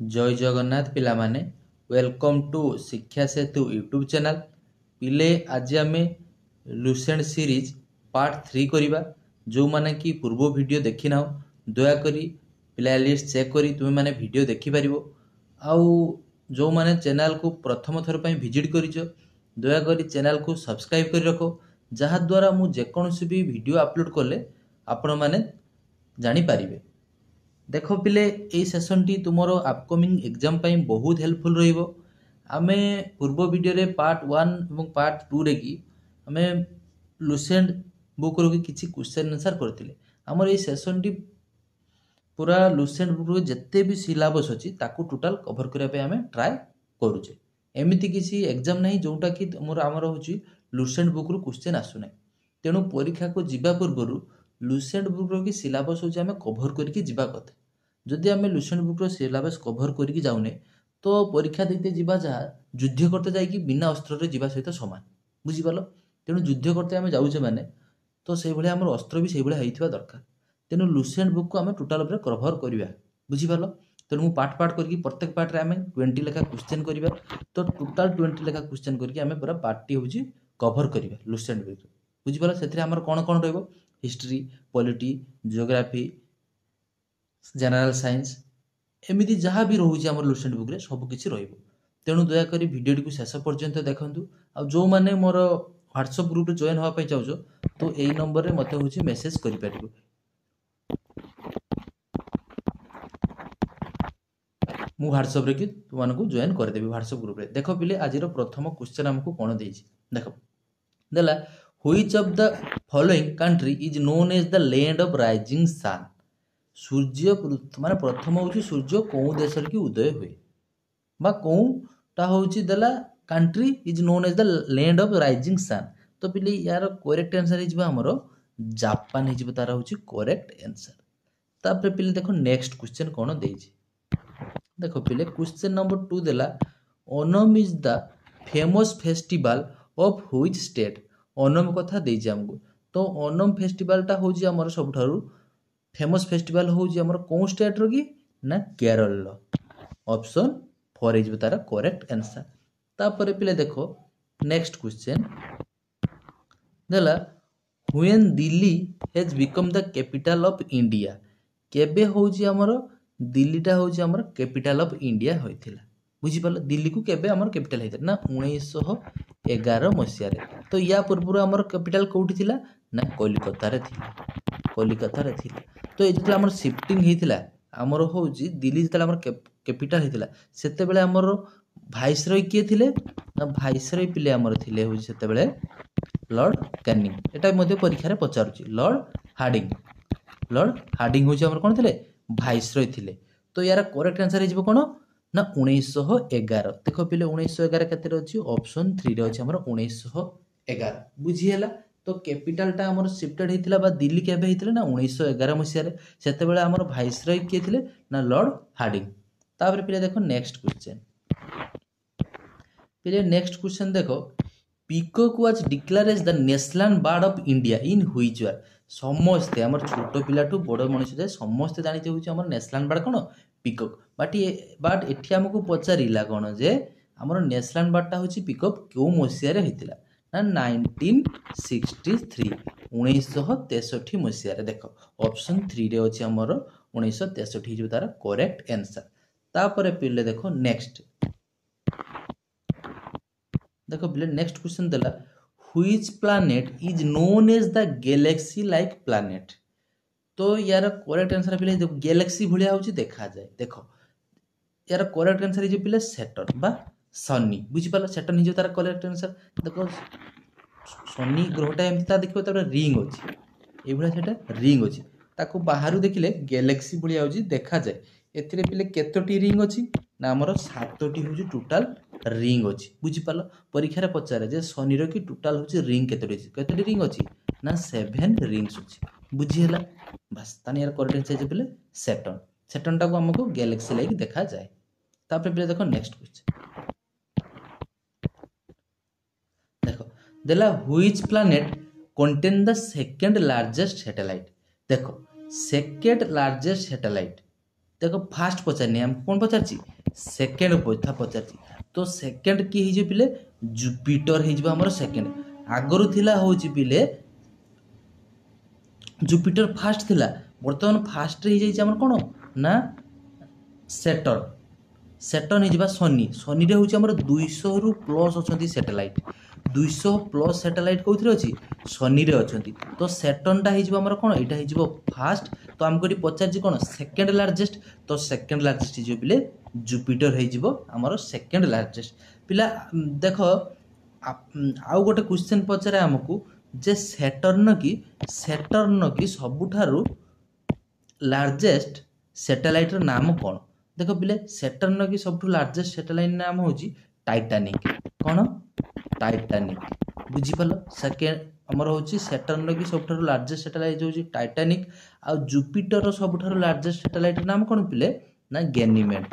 जय जगन्नाथ पिला माने वेलकम टू शिक्षा सेतु यूट्यूब चैनल। पिले आज आम लुसेंट सीरीज पार्ट 3 करवा। जो माने कि पूर्व वीडियो देखी ना दयाकोरी प्ले लिस्ट चेक करी तुम माने वीडियो देखि पारिबो। आउ जो माने चैनल को प्रथम थर पर विजिट करिछ दयाकोरी चैनल को सब्सक्राइब कर रखो, जहाँ द्वारा मु जेकोसी भी वीडियो अपलोड कले आपण माने जानी पारिबे। देख पिले ये सेसन टी तुमरो अपकमिंग एग्जाम पाई बहुत हेल्पफुल रहिबो। आमे पूर्व वीडियो रे पार्ट 1 और पार्ट 2 रे की आमे लुसेंट बुक रो किछि क्वेश्चन आंसर करथिले। हमर ये सेसन टी पूरा लुसेंट बुक रो जत्ते भी सिलेबस अछि ताकू टोटल कवर करिया पे आमे ट्राई करूचे। एमिति किछि एग्जाम नाही जोटा कि हमर होछि लुसेंट बुक रो क्वेश्चन आसु नाही। तेणु परीक्षा को जिबा पूर्वरु लुसेंट बुक रो कि सिलेबस होछि आमे कवर करके जिबा कथा। जदि आमे लुसेंट बुक रो सिलेबस कवर करके जाउने तो परीक्षा देते जिबा जा युद्ध करते जाई कि बिना अस्त्र रे जिबा सहित समान, बुझि पालो। तेणु युद्ध करते आमे जाउचे माने तो सेहि भली हमर अस्त्र भी सेहि भली हेइथिबा दरकार। तेणु लुसेंट बुक को आमे टोटल ऊपर कवर करिवा, बुझि पालो। तेणु पार्ट पार्ट करके प्रत्येक पार्ट रे आमे 20 लेखा क्वेश्चन करिवा। तो टोटल 20 लेखा क्वेश्चन करके आमे पूरा पार्ट टी होछि कवर करिवा लुसेंट बुक। बुझि पालो सेथरे हमर कोन कोन रहइबो history, polity, geography, general science एमिति जहाँ भी रोचे आम लुसेंट बुक रे सब किछि रहिबो। तेणु दयाकोरी वीडियो टी को शेष पर्यंत देखंतु। आ जो माने मोर व्हाट्सएप ग्रुप रे जॉइन होवा पई चाहूछो तो एई नंबर रे मते होछि मेसेज करि पारिबो। मु व्हाट्सएप रे कि तुमान को जॉइन कर देबी व्हाट्सएप ग्रुप रे। देखो पिले आज रो प्रथम क्वेश्चन हमको कोन देछि। देखो देला which of the following country is known as the land of rising sun. सूर्य माने प्रथम होछि सूर्य कोउ देश रे कि उदय हुए बा कोउटा होछि देला country is known as the land of rising sun. तो पिले यार करेक्ट आंसर हिजबा हमरो जापान हिजबा, तारा होछि करेक्ट आंसर। तापर पिले देखो नेक्स्ट क्वेश्चन कोन देछि। देखो पिले क्वेश्चन नंबर 2 देला Onam is the famous festival of which state. Onam कथा देछि हमको। तो ओनम फेस्टिवल टा होछि हमर सबठारु फेमस फेस्टिवल होछि हमर कोन स्टेट रो कि ना केरल रो। ऑप्शन 4 इज तारा करेक्ट आंसर। तापर पिले देखो नेक्स्ट क्वेश्चन देला when Delhi has become the capital of India. केबे होछि हमर दिल्लीटा होछि हमर कैपिटल ऑफ इंडिया होइथिला, बुझि पालो। दिल्ली को केबे हमर कैपिटल हेइथिला ना 1911 मसिया रे। तो या पूर्व हमर कैपिटल कोउठी थिला ना कोलकाता रे थिला, कोलकाता रे थिला। तो ए जतला हमर शिफ्टिंग हेइथिला हमर होउछि दिल्ली जतला हमर कैपिटल हेइथिला सेते बेले हमर वाइसरॉय किए थिले ना वाइसरॉय पिले हमर थिले होउछि सेते बेले लॉर्ड कैनिंग। एटा मध्ये परीक्षा रे पचारुछि लॉर्ड हार्डिंग। लॉर्ड हार्डिंग होउछि हमर कोन थिले वाइसरॉय थिले। तो यार करेक्ट आंसर हिजबो कोन ना 1911। देखो पिले 1911 केते रहछि ऑप्शन 3 रे अछि हमर 1911, बुझी हैला। तो कैपिटल टा हमर शिफ्टेड हेतिला बा दिल्ली केबे हेतिले ना 1911 मसिया रे। सेते बेले हमर वाइसरॉय के थिले ना लॉर्ड हार्डिंग। तापर पिले देखो नेक्स्ट क्वेश्चन। पिले नेक्स्ट क्वेश्चन देखो peacock was declared as the national bird of India in which year. समस्ते हमर छोटो पिला टू बड़ मनुष्य जाय समस्ते जानिते होछि हमर national bird cone peacock. But एठी हमको पचारिला कोन जे हमर नेशनल बर्ड टा होछि पीकॉक क्यों मसिया रे हेतिला ना 1963 1963 मसिया रे। देखो ऑप्शन 3 रे अछि हमर 1963 जो तारा करेक्ट आंसर। तापर पिले देखो नेक्स्ट। देखो पिले नेक्स्ट क्वेश्चन देला which planet is known as the galaxy like planet. तो यार करेक्ट आंसर पिले देखो गैलेक्सी भलिया होछि देखा जाय। देखो यार करेक्ट आंसर जे पिले सैटर्न बा सनी, बुझि पालो। सैटर्न हिजो तार करेक्ट आंसर। देखो सनी ग्रहटा एमता देखिबो तार रिंग अछि ए भलिया सेटा रिंग अछि ताको बाहरु देखिले गैलेक्सी भलिया होछि देखा जाय। एथिरे पिले केतोटी रिंग अछि ना हमर 7टी होछि टोटल रिंग अछि, बुझि पालो। परीक्षा रे पचारे जे शनि रो कि टोटल होछि रिंग केतोटी रिंग अछि ना 7 रिंग्स अछि, बुझि हैला। बस तानी यार करेक्ट आंसर जे पिले सैटर्न। सैटर्न टा को हमको गैलेक्सी लाइक देखा जाय। तापर पिले देखो नेक्स्ट क्वेश्चन। देखो देला which planet contain the second largest satellite. देखो सेकंड लार्जेस्ट सैटेलाइट देखो फास्ट पचारनी आमको कौन पचारची सेकेंड था पचारची तो सेकेंड किए हो पिले जुपिटर हो आमर सेकेंड आगरू थिला होची पिले जुपिटर फास्ट थिला बर्तमान फास्ट हो जाइए आमर कौन ना सेटर्न सेटर्न हो शनि शनि रे हूँ आमर 200 रु प्लस अच्छा सैटेलाइट 200 प्लस सैटेलाइट कौन अच्छी शनि रे अच्छा तो सेटर्नटा होमर कौन यहाँ हो फास्ट तो आमको ये पचार कौन सेकेंड लार्जेस्ट तो सेकेंड लार्जेस्ट हो पिले जुपिटर होमर सेकेंड लार्जेस्ट पिला देख आउ गोटे क्वेश्चन पचारे आमको जे सेटर्न की सबुठारु लार्जेस्ट सैटेलाइट नाम कौन देख पिले सेटर्न की सब लार्जेस्ट सैटेलाइट नाम हूँ टाइटानिक कौन टाइटानिक बुझीपाल सेकेंड आमर हूँ सेटर्न की सब लार्जेस्ट सैटेलाइट हूँ टाइटानिक आ जुपिटर सब लार्जेस्ट सैटेलाइट नाम कौन पिले ना गैनीमेड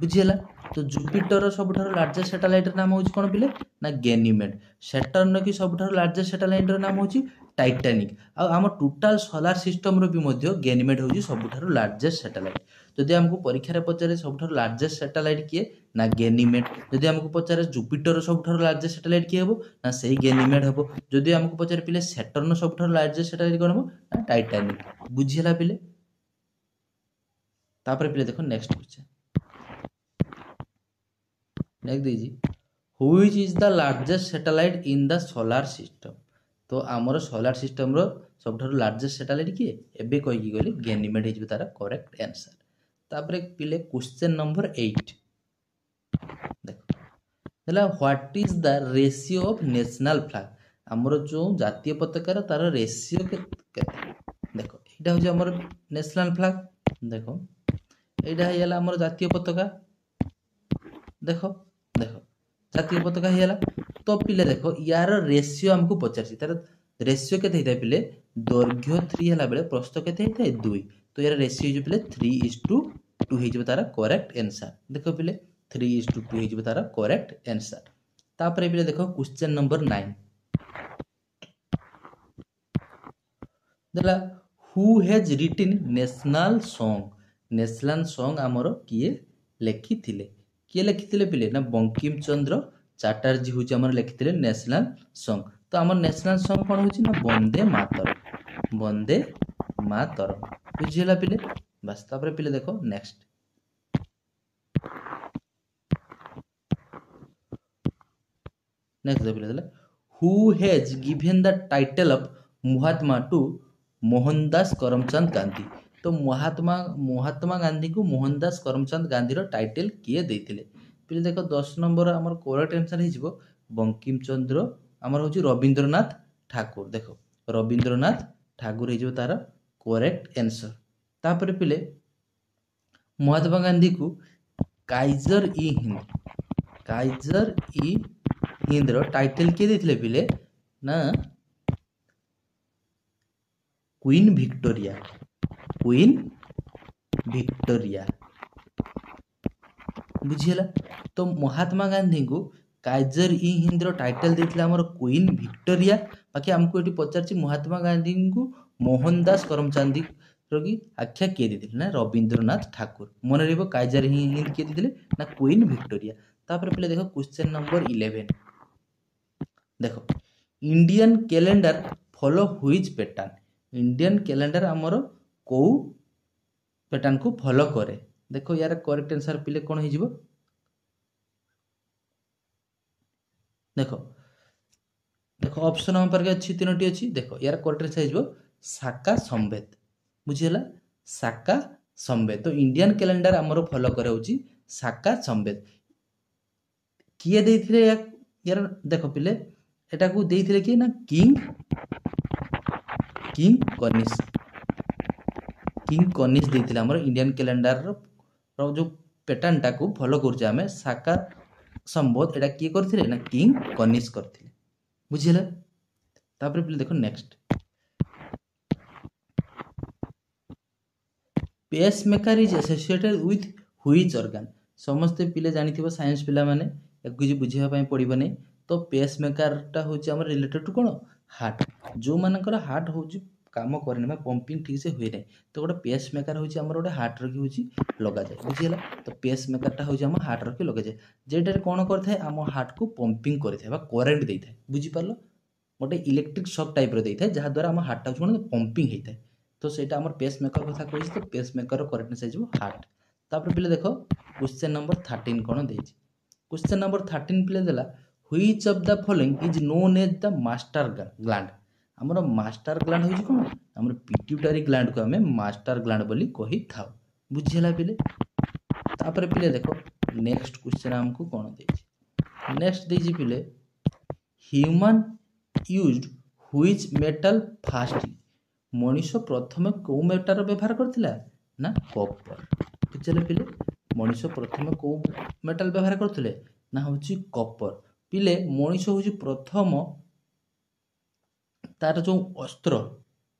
बुझीगला तो जुपिटर सब लार्जेस्ट सैटेलाइट नाम हूँ कौन पिले ना गैनीमेड सेटर्न की सब लार्जेस्ट सैटेलाइट नाम हूँ टाइटानिक आम टोटाल सोलार सिस्टम रो भी मध्य गैनीमेड हूँ सब लार्जेस्ट सैटेलाइट जदि आमको परीक्षा पचारे सब लार्जेस्ट सैटेलाइट किए ना गैनीमेड जदि आमको पचारे जुपिटर सब लार्जेस्ट सैटेलाइट किए हम ना सही गैनीमेड हम जदि आमको पचारे पिले सेटर्न सब लार्जेस्ट सैटेलाइट कौन हम ना टाइटानिक बुझीगला पिले तापर पिले देखो नेक्स्ट क्वेश्चन नेक्स्ट दीजिए which is the largest satellite in the solar system तो आमर सोलार सिस्टम रो सब लार्जेस्ट सैटेलाइट किए एबे कही गली गैनीमेड हो तार करेक्ट आंसर तापर पिले क्वेश्चन नंबर 8 देखो हला what is the ratio of national flag आमर जो जातीय पताकार तार रेशियो केते देखो एटा हो आमर नेशनल फ्लैग देखो एटा हेला आमर जातीय पताका देखो देखो जातीय पताका हेला तो पिले देखो यार रेशियो हमको पचार तार रेशियो केते होता है पिले दैर्घ्य 3 है बेले प्रस्थ केते होता है 2 तो यार रेशियो जो पिले 3:2 हो तार करेक्ट आंसर देखो पिले 3:2 हो तार करेक्ट आंसर तापर पिले देखो क्वेश्चन नंबर 9 देला who has written national song आमर किए लिखिथिले किए लिखिथिले पिले ना बंकिम चंद्र चैटर्जी हूँ आमर लिखिथिले नेशनल सॉन्ग तो आमर नेशनल सॉन्ग कौन हूँ ना वंदे मातरम बुझीगला पिले बस तापर पिले देखो नेक्स्ट पिले who has given the title of Mahatma to Mohandas Karamchand Gandhi तो महात्मा गांधी को मोहनदास करमचंद गांधी रो टाइटल किए देथिले पिले देखो 10 नंबर आमर करेक्ट आंसर हो बंकिम चंद्र आमर हूँ रविंद्रनाथ ठाकुर देखो रविंद्रनाथ ठाकुर हो तार करेक्ट आंसर तापर पिले महात्मा गांधी को काइजर ई हिंद रो टाइटल किए देथिले पिले ना क्वीन विक्टोरिया बुझीगला तो महात्मा गांधी को काइजर ई हिंद रो टाइटल देथिले हमर क्वीन विक्टोरिया बाकी हमको ये पचार महात्मा गांधी को मोहनदास करमचंद की आख्या किए देथिले ना रविंद्रनाथ ठाकुर मन रहिबो काइजर ई हिंद किए देथिले ना क्वीन विक्टोरिया तापर पहले देखो क्वेश्चन नंबर 11 देखो Indian calendar follow which pattern Indian calendar आमर को पैटर्न को फॉलो करे देखो यार करेक्ट आंसर पिले कौन हो देखो देखो ऑप्शन हम पर अच्छी 3टी अच्छी देखो यार करेक्ट आंसर हो शाका संवेद बुझीगला शाका संवेद तो इंडियन कैलेंडर आमर फॉलो करे होची शाका संवेद किए देथिले यार देखो पिले एटा को देथिले कि ना किंग कनिष्क देथिले हमर इंडियन कैलेंडर रो जो पैटर्न टा को फॉलो करछे हमें शाका संवत एटा किए करथिले ना किंग कनिष्क करथिले बुझिले तापर पिले देखो next pacemaker is associated with which organ समस्त पिले जानिथिबो साइंस पिला माने एक कुछ बुझिबा पई पड़िबो नै तो पेस मेकर टा होची हमर रिलेटेड टू कोन हार्ट जो मानकर हार्ट होची काम करे ना पंपिंग ठीक से हुए ना तो गोटे पेस मेकर हूँ आम गोटे हार्ट रखी हूँ लग जाए बुझीगला तो पेस मेकरटा हूँ आम हार्ट रखी लगे जाए जेटार कौन करता है आम हार्ट को पंपिंग करता है करेन्ट दे था बुझीपार गोटे इलेक्ट्रिक शॉक टाइप रो देता है जहाँद्वारा आम हार्टा कौन पंपिंग होता है तो सेटा आम पेस मेकर कथा कही तो पेस मेकर करेक्टनेस हो हार्ट तापर पिले देख क्वेश्चन नंबर 13 कौन दे क्वेश्चन नंबर 13 पिले देला which of the following is known as the master gland आमर मास्टर ग्लैंड हो कौन आमर पिट्यूटरी ग्लैंड को आम मास्टर ग्लैंड बोली कही था बुझीला पिले तापर पिले देख नेक्स्ट क्वेश्चन आमको कौन दे नेक्स्ट दे पिले human used which metal fastly Manish प्रथम कौ मेटार व्यवहार करथिला ना कपर बुझले पिले मनीष प्रथम कौ मेटाल व्यवहार करथिले ना होची कपर पिले मनीष होची प्रथम तार जो अस्त्र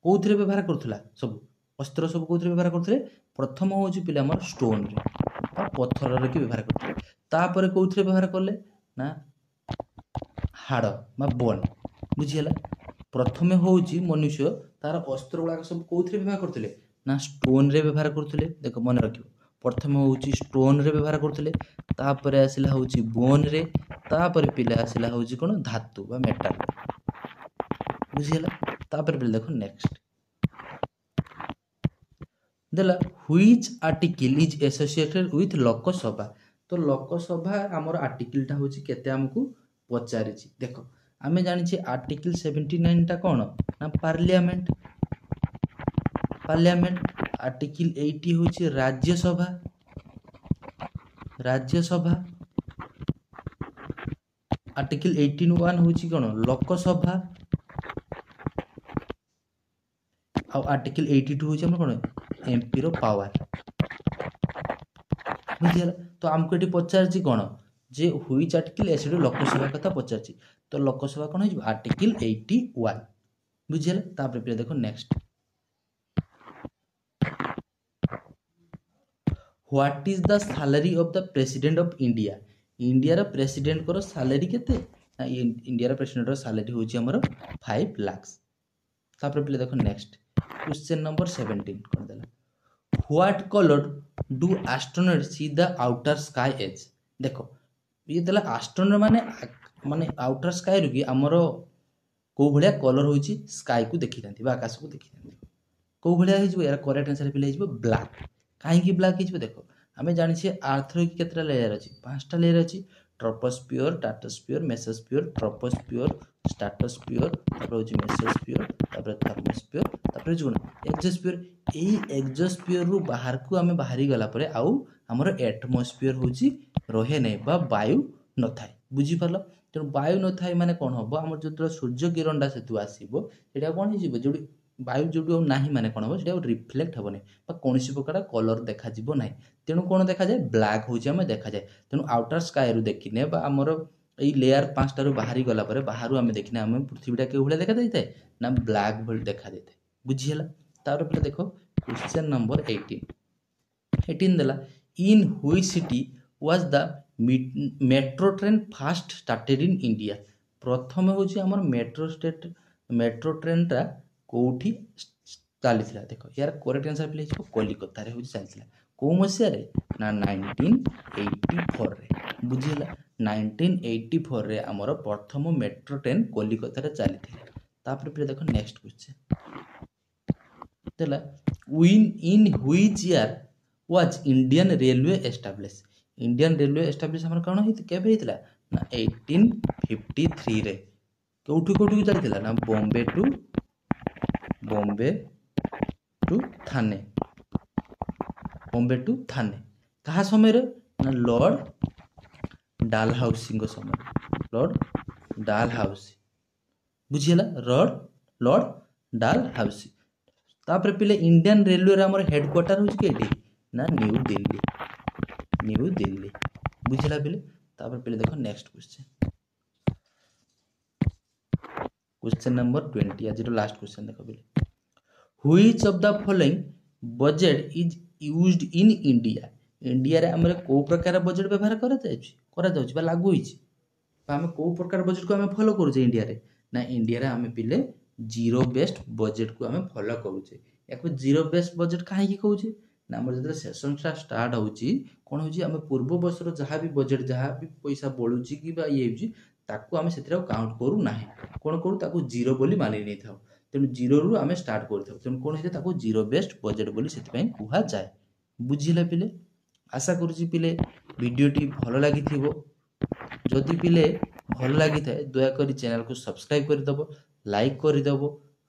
कौथिरे व्यवहार करथिला सब अस्त्र सब कौथिरे व्यवहार करथिले प्रथम होची पिले हमर स्टोन रे पत्थर रे की व्यवहार करथिले तापर कौथिरे व्यवहार करले ना हाड़ बा बोन बुझीला प्रथमे होची मनुष्य तार अस्त्र गुड़ाक सब कौथिरे व्यवहार करथिले ना स्टोन रे व्यवहार करथिले देख मन रखियो प्रथम होची स्टोन रे व्यवहार करथिले तापर आसिला होची बोन रे तापर पिले आसिला होची कोन धातु बा मेटल बुझीला तापर पिले देखो नेक्स्ट देला which article is associated with Lok Sabha तो लोकसभा हमर आर्टिकलटा होची केते हमकु पचारिछि देखो आमे जानिछि आर्टिकल 79 टा कोन ना पार्लियामेंट आर्टिकल 80 होची राज्यसभा आर्टिकल 18(1) होची कोन लोकसभा आ आर्टिकल 82 होची हम कोन एमपी रो पावर बुझियला तो हमको एटी पचारछि कोन जे व्हिच आर्टिकल एसिड लोकसभा कथा पचारछि तो लोकसभा कोन हो आर्टिकल 81 बुझियला तापर पे देखो next what is the salary of the president of India India रा प्रेसिडेंट को सैलरी केते ना इंडिया रा प्रेसिडेंट रा सैलरी होची हमर 5 लाख तापर पे देखो नेक्स्ट क्वेश्चन नंबर 17 कर देला what colour do astronaut see the outer sky as देखो ये देला एस्ट्रोनॉट माने माने आउटर स्काई रुकी हमर को भलिया कलर होची स्काई को देखि थांती बा आकाश को देखि थांती को भलिया हिजबो यार करेक्ट आंसर पिले हिजबो ब्लैक काहे की ब्लैक हिजबो देखो हमें जानि छे अर्थ रो की केतरा लेयर अछि पांचटा लेयर अछि troposphere stratosphere mesosphere troposphere stratosphere तापर होची मेसोस्फियर तापर थर्मोस्फियर तापर जोन एक्सोस्फियर एई एक्सोस्फियर रु बाहर को हमें बाहरी गला परे आउ हमर एटमॉस्फियर होची रहे नै बा वायु न थाए बुझी परलो तेणु वायु न थाए माने कोन हबो हमर जतरा सूर्य किरणटा सेतु आसीबो एटा कोन हिजिबो जोडी वायु जोडी नाही माने कोन हबो सेटा रिफ्लेक्ट हबो नै बा कोनसी प्रकार कलर देखा जिवो नै तेणु कोन देखा जाय ब्लैक होची हमें देखा जाय तेणु आउटर स्काई रु देखिने बा हमर एई लेयर पांचटा रु बाहरी गला परे बाहरु हमें देखिने हमें पृथ्वीटा के भले देखा जाय ना ब्लैक भल देखा जाय बुझियला तार पे देखो क्वेश्चन नंबर 18 देला in which city was the metro train first started in India प्रथम होची हमर मेट्रो ट्रेन टा कोठी चलीथिला देखो यार करेक्ट आंसर प्ले हो कोलकाता रे होची चलीथिला को मसिया रे ना 1984 रे बुझिला 1984 रे हमर प्रथम मेट्रो ट्रेन कोलकाता रे चलीथिला तापर पे देखो नेक्स्ट क्वेश्चन देला इन which year was Indian railway establish Indian railway establish हमर कोन हित केबे हितला ना 1853 रे कोठी कोठी चलीथिला ना बॉम्बे टू थाने कहा समय रे ना लॉर्ड डालहाउसी समय लॉर्ड डालहाउसी बुझिला लॉर्ड डालहाउसी तापर पिले इंडियन रेलवे रे हमर हेडक्वार्टर होची केटी ना न्यू दिल्ली बुझिला पिले तापर पिले देखो नेक्स्ट क्वेश्चन नंबर 20 आज लास्ट क्वेश्चन देखो पिले which of the following budget is used in India रे हमरे को प्रकार बजेट व्यवहार करा जाउछि बा लागू होइछि बा हम को प्रकार बजेट को हम फॉलो करू जे इंडिया रे ना इंडिया रे हम पिले जीरो बेस्ड बजेट को आम फॉलो करूचे या जीरो बेस्ड बजेट कहीं कहे ना आम जो सेसनटा स्टार्ट होची कौन होची आम पूर्व वर्षर जहाँ भी बजेट जहाँ भी पैसा बलुची कि ये ताकू आम से काउंट करू ना कौन करूँ ताकू जीरो बोली मानि नहीं था तेणु जीरो रु आम स्टार्ट कर तेणु कौन होता ताकू जीरो बेस्ड बजेट बोली से कह जाए बुझिले पिले आशा करुच्ची पिले वीडियोटी भल लगी जदि पिले भल लगी था दयाकोरी चैनल को सब्सक्राइब करदेव लाइक करदेव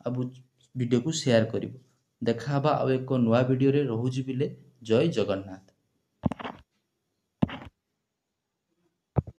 आ वीडियो को शेयर कर देखा आउ एक नुआ वीडियो रे रोहुची पिले जय जगन्नाथ।